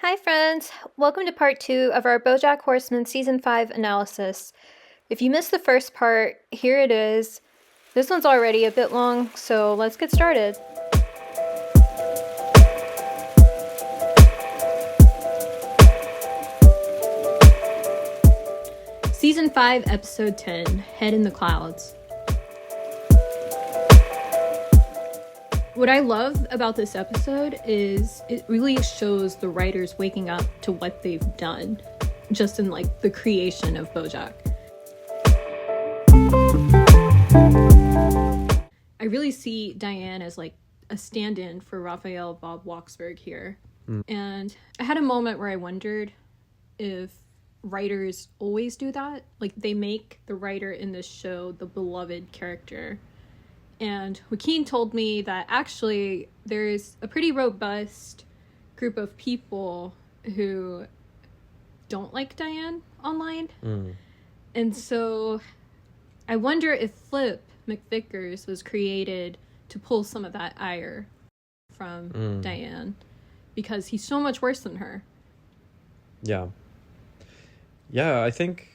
Hi friends! Welcome to part 2 of our Bojack Horseman Season 5 analysis. If you missed the first part, here it is. This one's already a bit long, so let's get started. Season 5, Episode 10, Head in the Clouds. What I love about this episode is it really shows the writers waking up to what they've done, just in the creation of Bojack. I really see Diane as a stand-in for Raphael Bob Waksberg here. And I had a moment where I wondered if writers always do that. They make the writer in this show the beloved character. And Joaquín told me that actually there's a pretty robust group of people who don't like Diane online. And so I wonder if Flip McVickers was created to pull some of that ire from Diane, because he's so much worse than her. Yeah, I think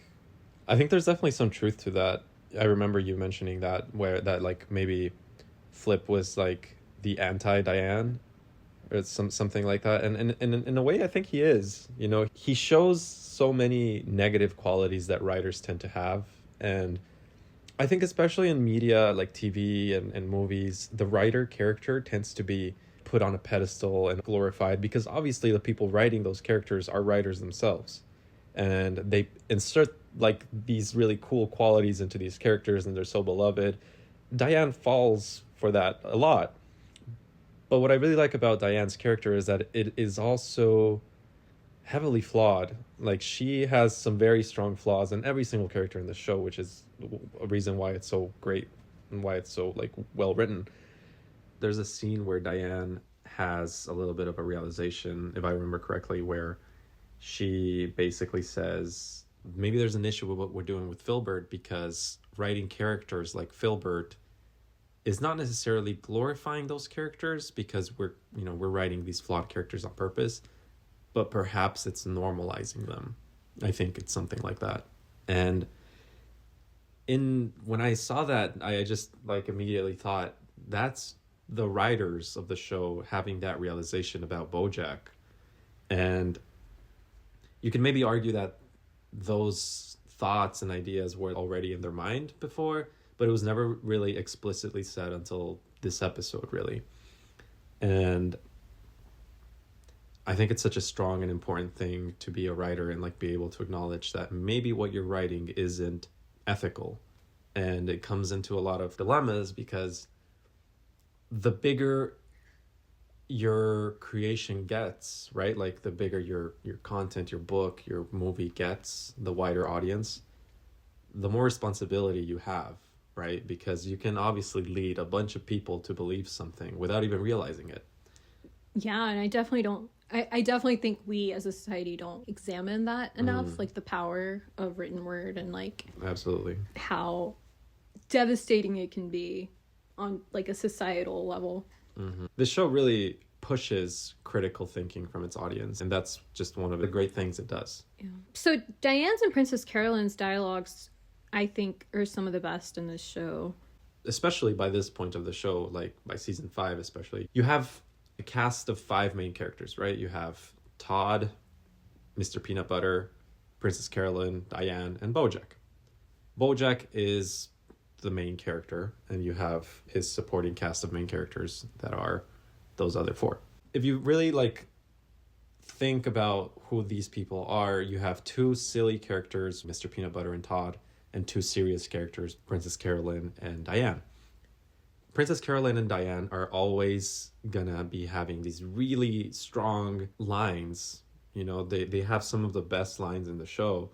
there's definitely some truth to that. I remember you mentioning that, where that maybe Flip was the anti-Diane or something like that, and in a way I think he is. He shows so many negative qualities that writers tend to have, and I think especially in media like TV and movies, the writer character tends to be put on a pedestal and glorified, because obviously the people writing those characters are writers themselves, and they insert these really cool qualities into these characters, and they're so beloved. Diane falls for that a lot. But what I really like about Diane's character is that it is also heavily flawed. She has some very strong flaws in every single character in the show, which is a reason why it's so great and why it's so well written. There's a scene where Diane has a little bit of a realization, if I remember correctly, where she basically says maybe there's an issue with what we're doing with Filbert, because writing characters like Filbert is not necessarily glorifying those characters, because we're writing these flawed characters on purpose, but perhaps it's normalizing them. I think it's something like that. And when I saw that, I just immediately thought that's the writers of the show having that realization about Bojack. And you can maybe argue that those thoughts and ideas were already in their mind before, but it was never really explicitly said until this episode, really. And I think it's such a strong and important thing to be a writer and be able to acknowledge that maybe what you're writing isn't ethical. And it comes into a lot of dilemmas, because the bigger your creation gets, right? The bigger your content, your book, your movie gets, the wider audience, the more responsibility you have, right? Because you can obviously lead a bunch of people to believe something without even realizing it. Yeah, and I definitely think we as a society don't examine that enough, the power of written word, and absolutely how devastating it can be on a societal level. This show really pushes critical thinking from its audience, and that's just one of the great things it does. Yeah. So Diane's and Princess Carolyn's dialogues, I think, are some of the best in this show. Especially by this point of the show, by season 5 especially. You have a cast of 5 main characters, right? You have Todd, Mr. Peanut Butter, Princess Carolyn, Diane, and Bojack. Bojack is the main character, and you have his supporting cast of main characters that are those other 4. If you really think about who these people are, you have 2 silly characters, Mr. Peanut Butter and Todd, and 2 serious characters, Princess Carolyn and Diane. Princess Carolyn and Diane are always gonna be having these really strong lines. They have some of the best lines in the show,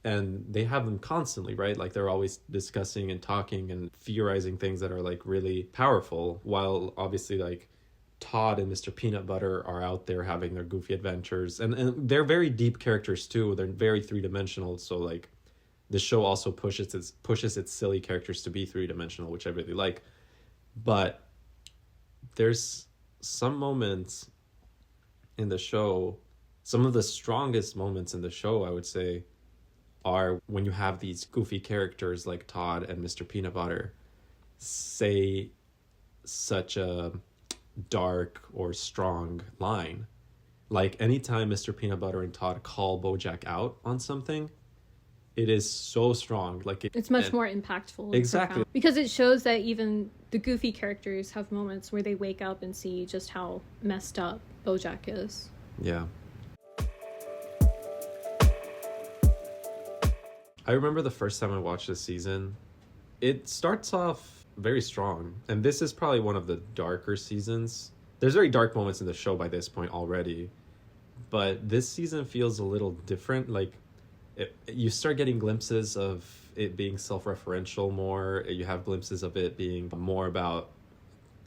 and they have them constantly, right? They're always discussing and talking and theorizing things that are really powerful, while obviously Todd and Mr. Peanut Butter are out there having their goofy adventures, and they're very deep characters too. They're very three-dimensional, so the show also pushes its silly characters to be three-dimensional, which I really like. But there's some moments in the show Some of the strongest moments in the show, I would say, are when you have these goofy characters like Todd and Mr. Peanut Butter say such a dark or strong line. Like anytime Mr. Peanut Butter and Todd call Bojack out on something, it is so strong. Like it's much more impactful. Exactly. Profound. Because it shows that even the goofy characters have moments where they wake up and see just how messed up Bojack is. Yeah. I remember the first time I watched this season, it starts off very strong. And this is probably one of the darker seasons. There's very dark moments in the show by this point already. But this season feels a little different. Like, you start getting glimpses of it being self-referential more. You have glimpses of it being more about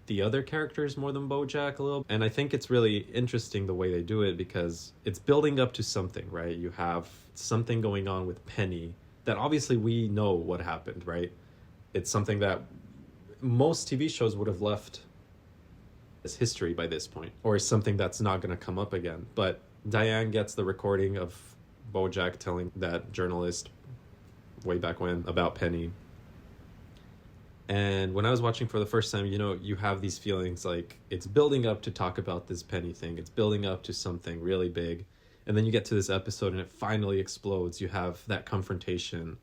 the other characters more than Bojack a little. And I think it's really interesting the way they do it because it's building up to something, right? You have something going on with Penny that obviously we know what happened, right? It's something that most TV shows would have left as history by this point, or something that's not going to come up again. But Diane gets the recording of Bojack telling that journalist way back when about Penny. And when I was watching for the first time, you know, you have these feelings like it's building up to talk about this Penny thing. It's building up to something really big. And then you get to this episode and it finally explodes. You have that confrontation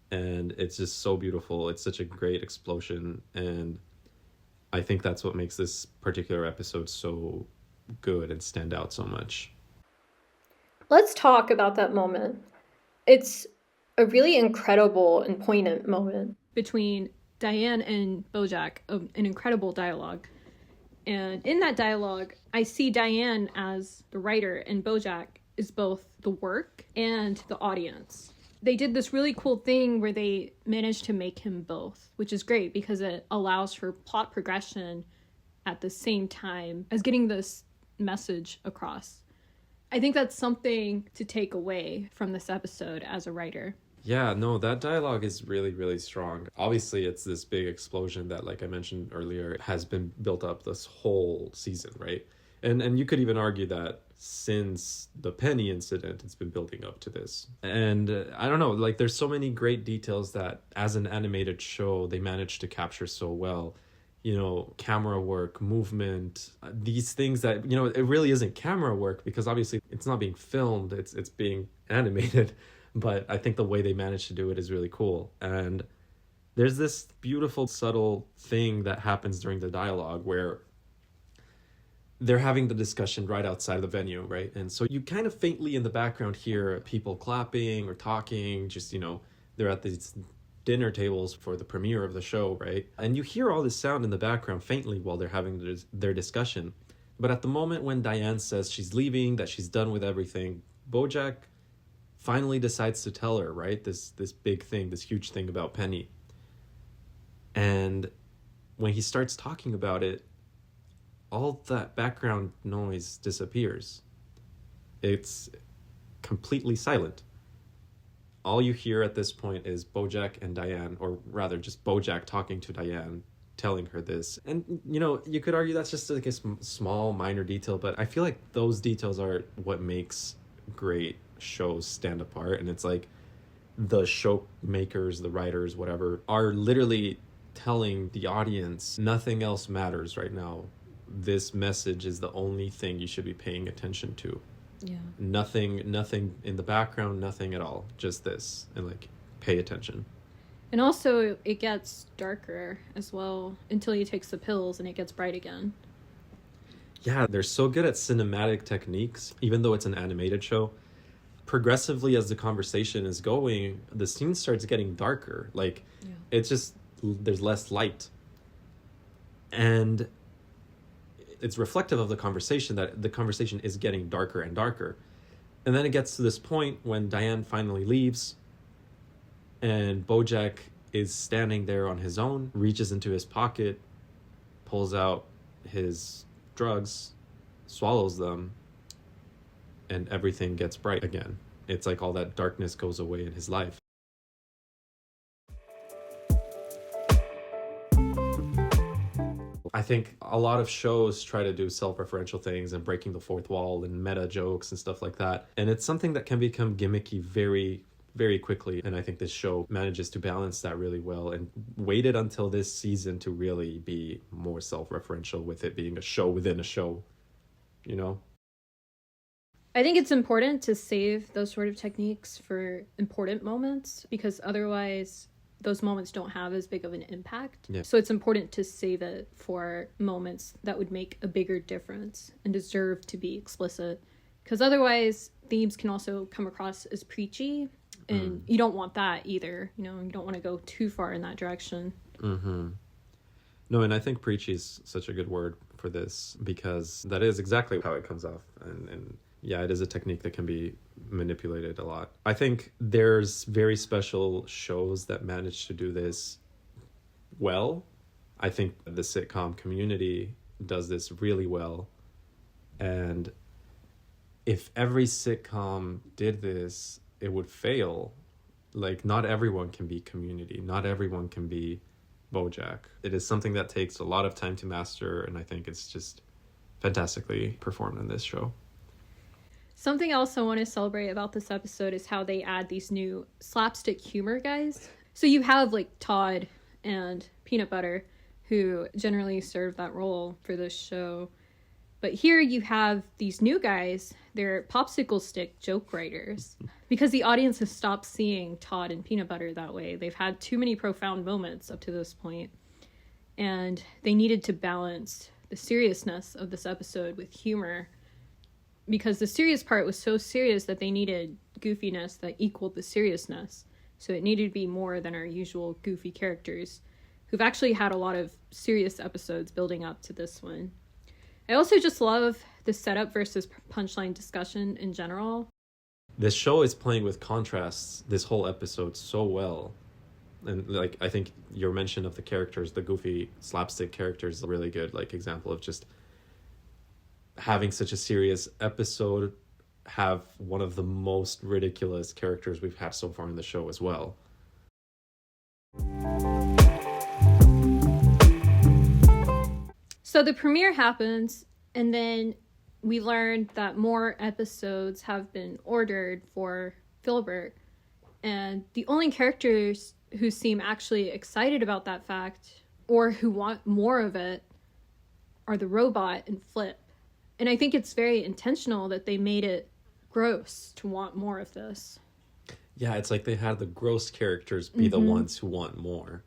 and it's just so beautiful. It's such a great explosion. And I think that's what makes this particular episode so good and stand out so much. Let's talk about that moment. It's a really incredible and poignant moment between Diane and Bojack, an incredible dialogue. And in that dialogue, I see Diane as the writer and Bojack is both the work and the audience. They did this really cool thing where they managed to make him both, which is great because it allows for plot progression at the same time as getting this message across. I think that's something to take away from this episode as a writer. Yeah, no, that dialogue is really, really strong. Obviously, it's this big explosion that, like I mentioned earlier, has been built up this whole season, right? And you could even argue that since the Penny incident, it's been building up to this. And I don't know, like there's so many great details that as an animated show, they managed to capture so well. You know, camera work, movement, these things that, you know, it really isn't camera work because obviously it's not being filmed, it's being animated. But I think the way they managed to do it is really cool. And there's this beautiful, subtle thing that happens during the dialogue where they're having the discussion right outside of the venue, right? And so you kind of faintly in the background hear people clapping or talking, just, you know, they're at these dinner tables for the premiere of the show, right? And you hear all this sound in the background faintly while they're having their discussion. But at the moment when Diane says she's leaving, that she's done with everything, Bojack finally decides to tell her, right? This big thing, this huge thing about Penny. And when he starts talking about it, all that background noise disappears. It's completely silent. All you hear at this point is Bojack and Diane, or rather just Bojack talking to Diane, telling her this. And, you know, you could argue that's just like a small, minor detail, but I feel like those details are what makes great shows stand apart. And it's like the show makers, the writers, whatever, are literally telling the audience nothing else matters right now. This message is the only thing you should be paying attention to. Yeah. Nothing in the background, nothing at all. Just this. And like, pay attention. And also it gets darker as well until he takes the pills and it gets bright again. Yeah, they're so good at cinematic techniques, even though it's an animated show. Progressively as the conversation is going, the scene starts getting darker. Like, it's just, there's less light. And it's reflective of the conversation that the conversation is getting darker and darker. And then it gets to this point when Diane finally leaves and Bojack is standing there on his own, reaches into his pocket, pulls out his drugs, swallows them, and everything gets bright again. It's like all that darkness goes away in his life. I think a lot of shows try to do self-referential things and breaking the fourth wall and meta jokes and stuff like that. And it's something that can become gimmicky very, very quickly. And I think this show manages to balance that really well and waited until this season to really be more self-referential, with it being a show within a show, you know? I think it's important to save those sort of techniques for important moments, because otherwise those moments don't have as big of an impact. Yeah. So it's important to save it for moments that would make a bigger difference and deserve to be explicit, because otherwise themes can also come across as preachy, and you don't want that either. You know, you don't want to go too far in that direction. Mm-hmm. No, and I think preachy is such a good word for this, because that is exactly how it comes off. And yeah, it is a technique that can be manipulated a lot. I think there's very special shows that manage to do this well. I think the sitcom Community does this really well. And if every sitcom did this, it would fail. Like, not everyone can be Community. Not everyone can be Bojack. It is something that takes a lot of time to master, and I think it's just fantastically performed in this show. Something else I want to celebrate about this episode is how they add these new slapstick humor guys. So you have like Todd and Peanut Butter, who generally serve that role for this show. But here you have these new guys. They're popsicle stick joke writers, because the audience has stopped seeing Todd and Peanut Butter that way. They've had too many profound moments up to this point, and they needed to balance the seriousness of this episode with humor, because the serious part was so serious that they needed goofiness that equaled the seriousness. So it needed to be more than our usual goofy characters, who've actually had a lot of serious episodes building up to this one. I also just love the setup versus punchline discussion in general. This show is playing with contrasts this whole episode so well. And like, I think your mention of the characters, the goofy slapstick characters, is a really good like example of just having such a serious episode have one of the most ridiculous characters we've had so far in the show as well. So the premiere happens, and then we learned that more episodes have been ordered for Filbert. And the only characters who seem actually excited about that fact, or who want more of it, are the robot and Flip. And I think it's very intentional that they made it gross to want more of this. Yeah, it's like they had the gross characters be the ones who want more.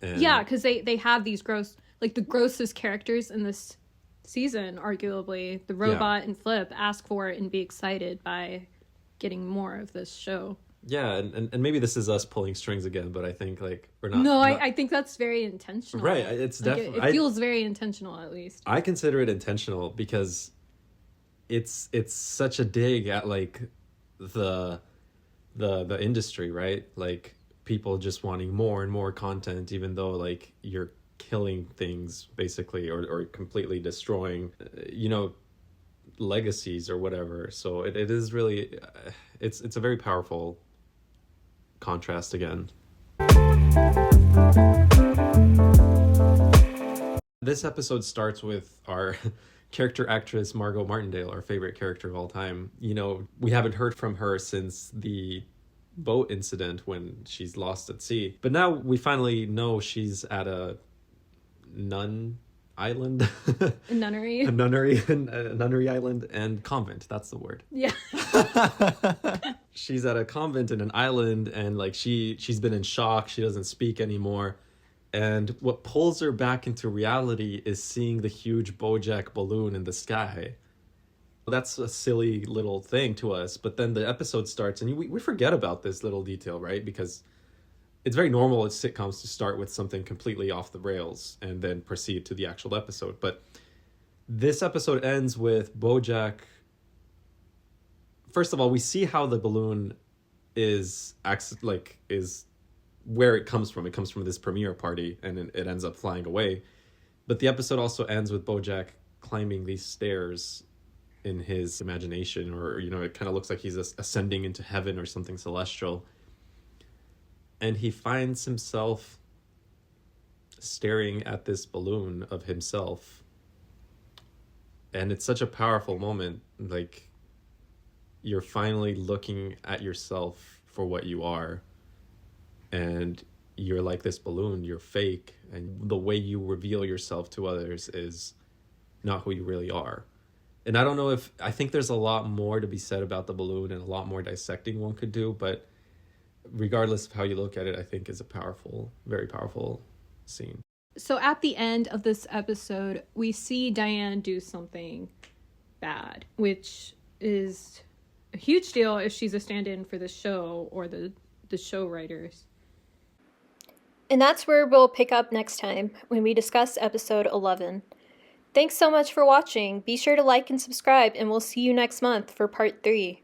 And yeah, because they have these gross, like the grossest characters in this season, arguably. The robot and Flip ask for it and be excited by getting more of this show. Yeah, and maybe this is us pulling strings again, but I think like we're not. No, I think that's very intentional. Right, it's like definitely. It feels very intentional, at least. I consider it intentional because it's such a dig at like the industry, right? Like people just wanting more and more content, even though like you're killing things basically, or completely destroying, legacies or whatever. So it is really, it's a very powerful contrast again. This episode starts with our character actress Margo Martindale, our favorite character of all time. We haven't heard from her since the boat incident when she's lost at sea. But now we finally know she's at a nun island. A nunnery. A nunnery island and convent. That's the word. Yeah. She's at a convent in an island, and like she's been in shock. She doesn't speak anymore. And what pulls her back into reality is seeing the huge Bojack balloon in the sky. That's a silly little thing to us, but then the episode starts and we forget about this little detail, right? Because it's very normal in sitcoms to start with something completely off the rails and then proceed to the actual episode. But this episode ends with Bojack. First of all, we see how the balloon is where it comes from. It comes from this premiere party, and it ends up flying away. But the episode also ends with Bojack climbing these stairs in his imagination, or it kind of looks like he's ascending into heaven or something celestial. And he finds himself staring at this balloon of himself. And it's such a powerful moment. Like, you're finally looking at yourself for what you are. And you're like this balloon, you're fake. And the way you reveal yourself to others is not who you really are. And I think there's a lot more to be said about the balloon and a lot more dissecting one could do. But regardless of how you look at it, I think is a powerful, very powerful scene. So at the end of this episode, we see Diane do something bad, which is a huge deal if she's a stand-in for the show or the show writers. And that's where we'll pick up next time when we discuss episode 11. Thanks so much for watching. Be sure to like and subscribe, and we'll see you next month for part 3.